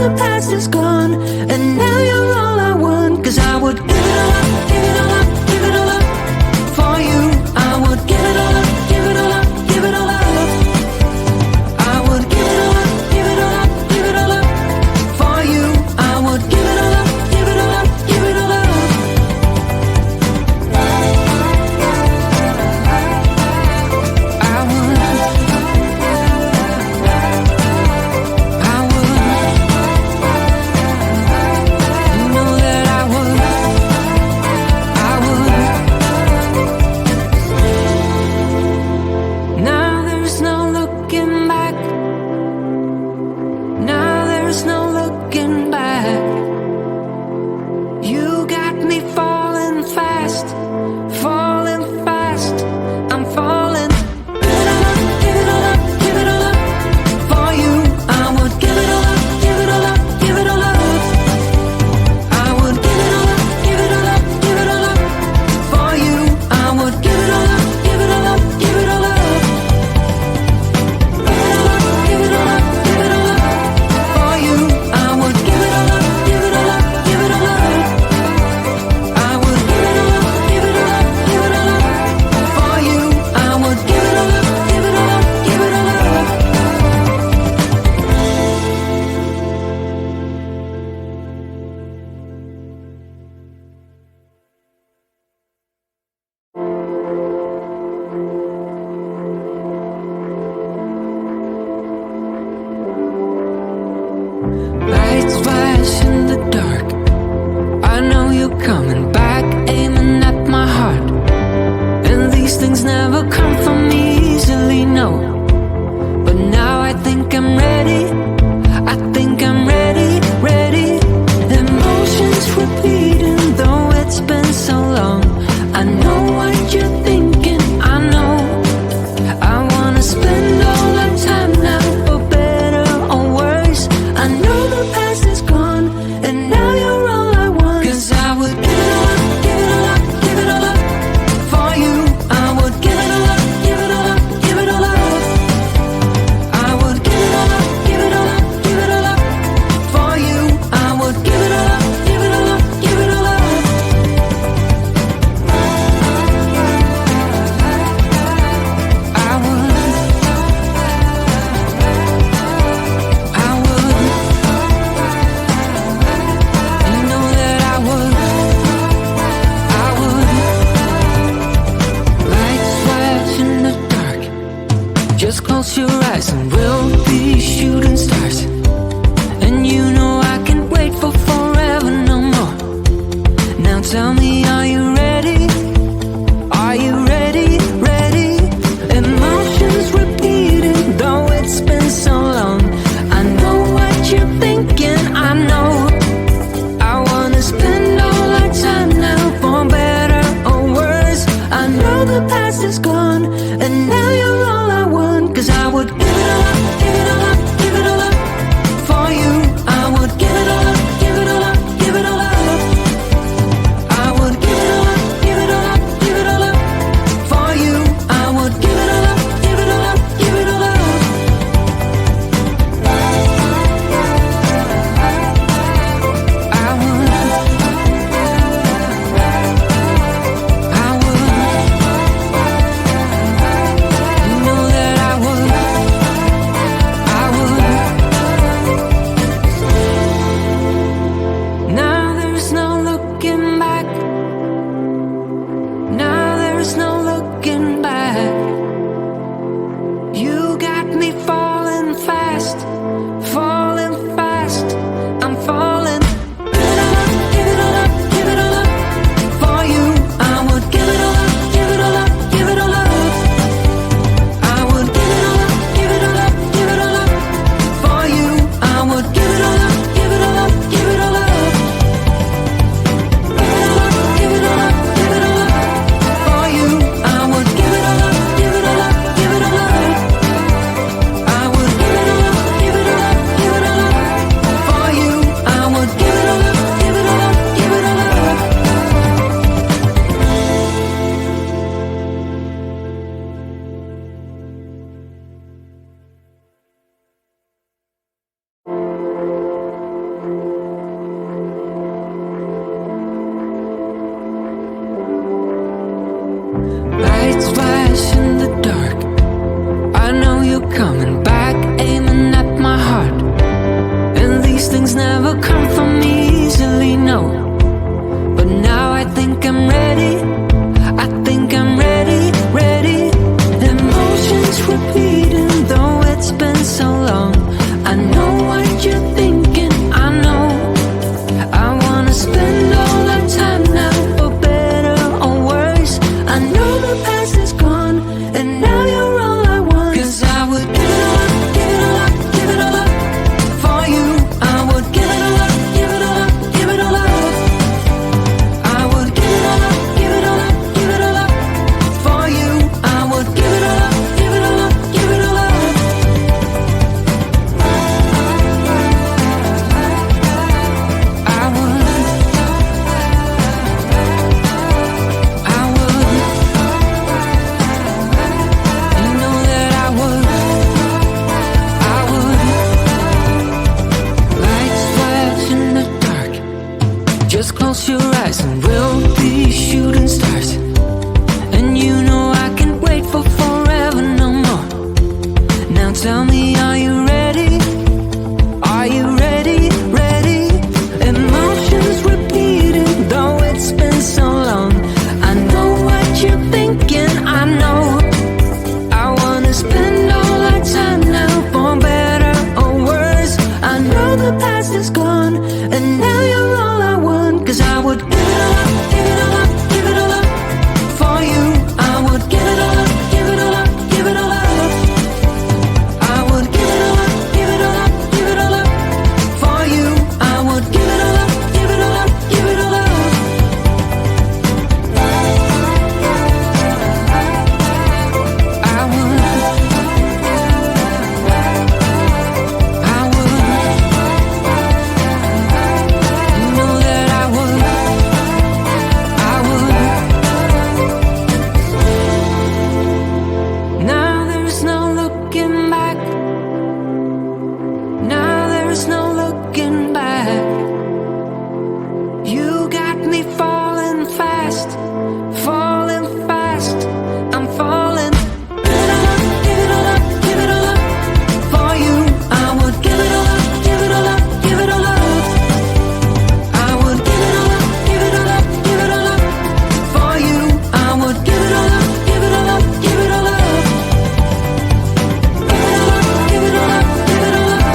the past is gone, and now you're all I want. 'Cause I would give it all up, give it all up, give it all up for you. I would give it all up, give it all up, give it all up. I would give it all up, give it all up, give it all up for you. I would give it all up, give it all up, give it all up. Lights flash in the dark. I know you're coming back, aiming at my heart. And these things never come from me easily, no. But now I think I'm ready. I think I'm ready, ready. Emotions repeating, though it's been so long. I know what you're thinking, I know. I wanna spend all our time now, for better or worse. I know the past is gone, and now you're all I want. 'Cause I would give it all up, give it all up, give it all up for you. I would give it all up, give it all up, give it all up. I would give it all up, give it all up, give it all up for you. I would give it all up, give it all up, give it all up. I would. You know that I would. Lights flash in the dark. Just close your eyes and we'll be shooting stars. And you know I can't wait for forever no more. Now tell me, are you ready? Are you ready? Ready? Emotions repeating, though it's been so long. I know what you're thinking, I know. I wanna spend all our time now, for better or worse. I know the past is gone, and now you're all I want. 'Cause I would give it all up, give it all up, give it all up for you. I would give it all up, give it all up, give it all up. I would give it all up, give it all up, give it all up for you. I would give it all up, give it all up, give it all up. things never come from me easily, no. But now I think I'm ready. I think I'm ready, ready. Emotions repeating, though it's been so long. I know what you're thinking, I know. I wanna spend all our time now, for better or worse. I know the past is gone, and now you're all I want. 'Cause I would give it all up, give it all up, give it all up for you. I would give it all up, give it all up, give it all up. I would give it all up, give it all up, give it all up for you. I would give it all up, give it all up, give it all up. I would, I would, you know that I would, lights flash in the dark. Just close your eyes and we'll be shooting stars. And you know I can't wait for forever no more. Now tell me, are you ready? Are you ready, ready? Emotions repeating, though it's been so long. I know what you're thinking, I know. I wanna spend all our time now, for better or worse. I know the past is gone, and now you're all I want. 'Cause I would give it all up, give it all up, give it all up for you. I would give it all up, give it all up, give it all up. I would give it all up, give it all up, give it all up for you. I would give it all up, give it all up, give it all up. I would, I would, you know that I would, I would. Now there's no looking back. Now there's no looking back. You got me falling fast, falling fast. I'm falling. Give it all up, give it all up, give it all up for you. I would give it all up, give it all up, give it all up. I would give it all up, give it all up, give it all up for you. I would give it all up, give it all up, give it all up. Give it all up, give it all up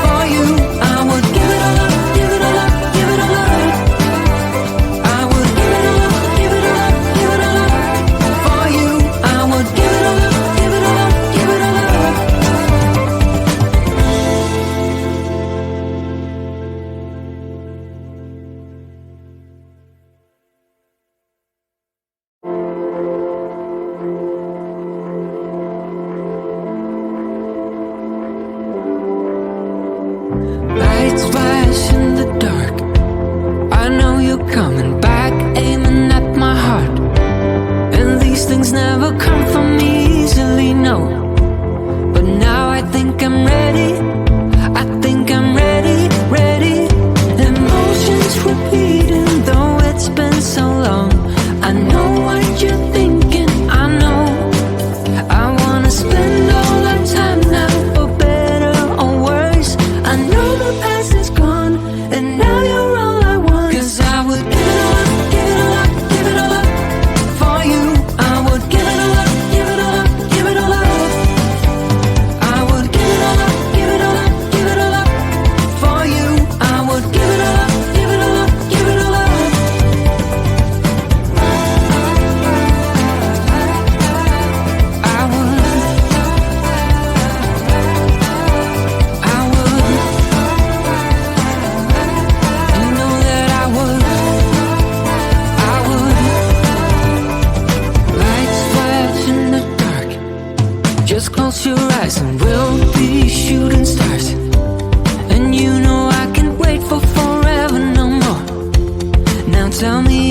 for you. I would give it all up, give it all up, give it all up. I would give it all up, give it all up, give it all up for you. I would give it all up, give it all up, give it all up. Lights flash in the dark. I know you're coming back, aiming at my heart. And these things never come from me easily, no. But now I think I'm ready. I think I'm ready, ready. Emotions repeating, though it's been so long. I know what you're thinking, I know. I wanna spend all our time now, for better or worse. I know the past is gone, and now you're all I want. 'Cause I would give it all up, give it all up, give it all up for you. I would give it all up, give it all up, give it all up. I would give it all up, give it all up, give it all up for you. I would give it all up, give it all up, give it all up. I would, I would, you know that I would, I would. Lights flash in the dark. Just close your eyes and we'll be shooting stars. And you know I can't wait for forever no more. Now tell me,